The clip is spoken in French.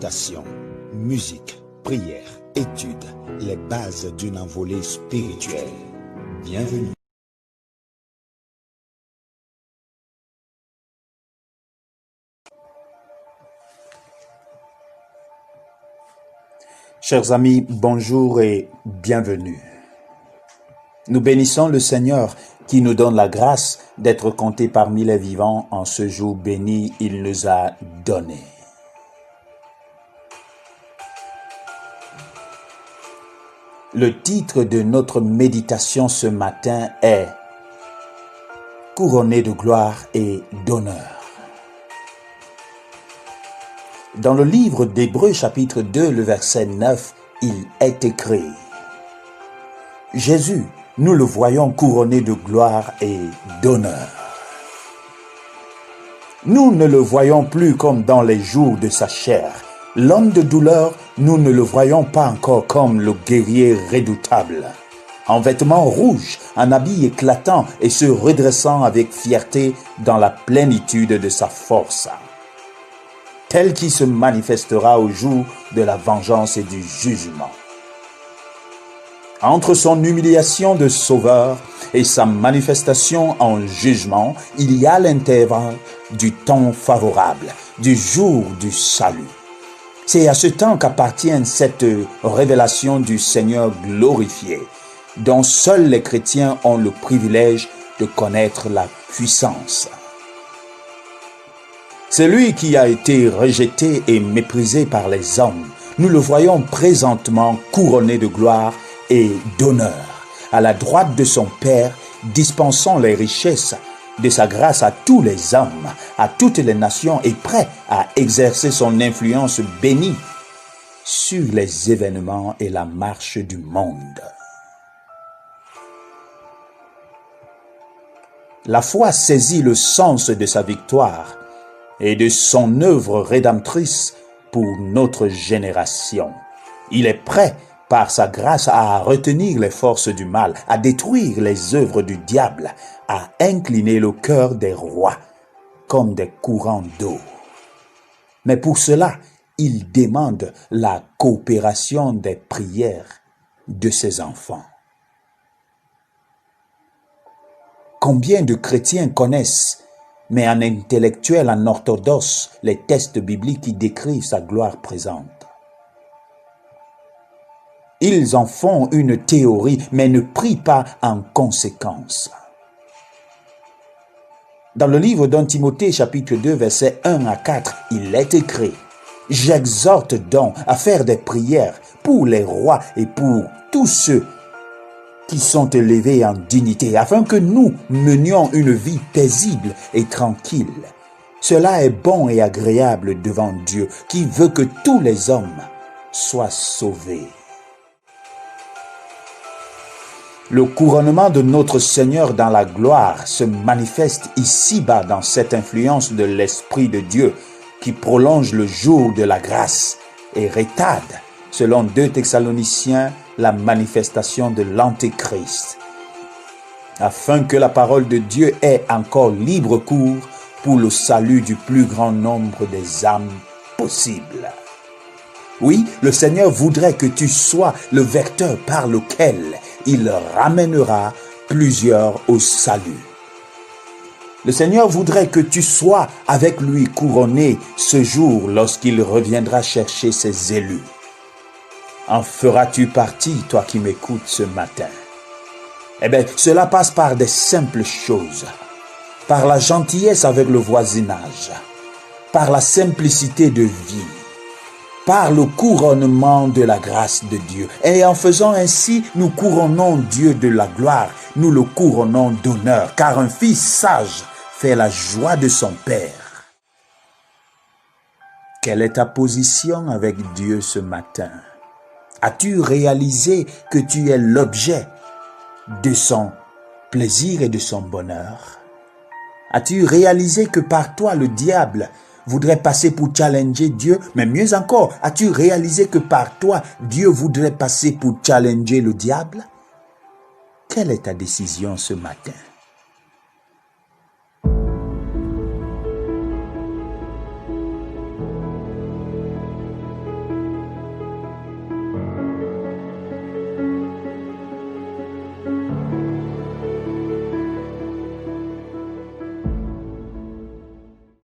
méditation, musique, prière, étude, les bases d'une envolée spirituelle. Bienvenue. Chers amis, bonjour et bienvenue. Nous bénissons le Seigneur qui nous donne la grâce d'être comptés parmi les vivants en ce jour béni il nous a donné. Le titre de notre méditation ce matin est « Couronné de gloire et d'honneur ». Dans le livre d'Hébreux chapitre 2, le verset 9, il est écrit « Jésus, nous le voyons couronné de gloire et d'honneur. » Nous ne le voyons plus comme dans les jours de sa chair. L'homme de douleur, nous ne le voyons pas encore comme le guerrier redoutable. En vêtements rouges, en habit éclatant et se redressant avec fierté dans la plénitude de sa force. Tel qui se manifestera au jour de la vengeance et du jugement. Entre son humiliation de sauveur et sa manifestation en jugement, il y a l'intervalle du temps favorable, du jour du salut. C'est à ce temps qu'appartient cette révélation du Seigneur glorifié, dont seuls les chrétiens ont le privilège de connaître la puissance. Celui qui a été rejeté et méprisé par les hommes, nous le voyons présentement couronné de gloire et d'honneur, à la droite de son Père, dispensant les richesses de sa grâce à tous les hommes, à toutes les nations, et prêt à exercer son influence bénie sur les événements et la marche du monde. La foi saisit le sens de sa victoire et de son œuvre rédemptrice pour notre génération. Il est prêt, par sa grâce, à retenir les forces du mal, à détruire les œuvres du diable, à incliner le cœur des rois comme des courants d'eau. Mais pour cela, il demande la coopération des prières de ses enfants. Combien de chrétiens connaissent, mais en intellectuel, en orthodoxe, les textes bibliques qui décrivent sa gloire présente? Ils en font une théorie, mais ne prient pas en conséquence. Dans le livre d'Un Timothée, chapitre 2, versets 1 à 4, il est écrit « J'exhorte donc à faire des prières pour les rois et pour tous ceux qui sont élevés en dignité, afin que nous menions une vie paisible et tranquille. Cela est bon et agréable devant Dieu, qui veut que tous les hommes soient sauvés. » Le couronnement de notre Seigneur dans la gloire se manifeste ici-bas dans cette influence de l'Esprit de Dieu qui prolonge le jour de la grâce et retarde, selon 2 Thessaloniciens, la manifestation de l'Antéchrist, afin que la parole de Dieu ait encore libre cours pour le salut du plus grand nombre des âmes possible. Oui, le Seigneur voudrait que tu sois le vecteur par lequel il ramènera plusieurs au salut. Le Seigneur voudrait que tu sois avec lui couronné ce jour lorsqu'il reviendra chercher ses élus. En feras-tu partie, toi qui m'écoutes ce matin? Eh bien, cela passe par des simples choses, par la gentillesse avec le voisinage, par la simplicité de vie, par le couronnement de la grâce de Dieu. Et en faisant ainsi, nous couronnons Dieu de la gloire, nous le couronnons d'honneur, car un fils sage fait la joie de son Père. Quelle est ta position avec Dieu ce matin? As-tu réalisé que tu es l'objet de son plaisir et de son bonheur? As-tu réalisé que par toi, le diable voudrait passer pour challenger Dieu? Mais mieux encore, as-tu réalisé que par toi, Dieu voudrait passer pour challenger le diable? Quelle est ta décision ce matin?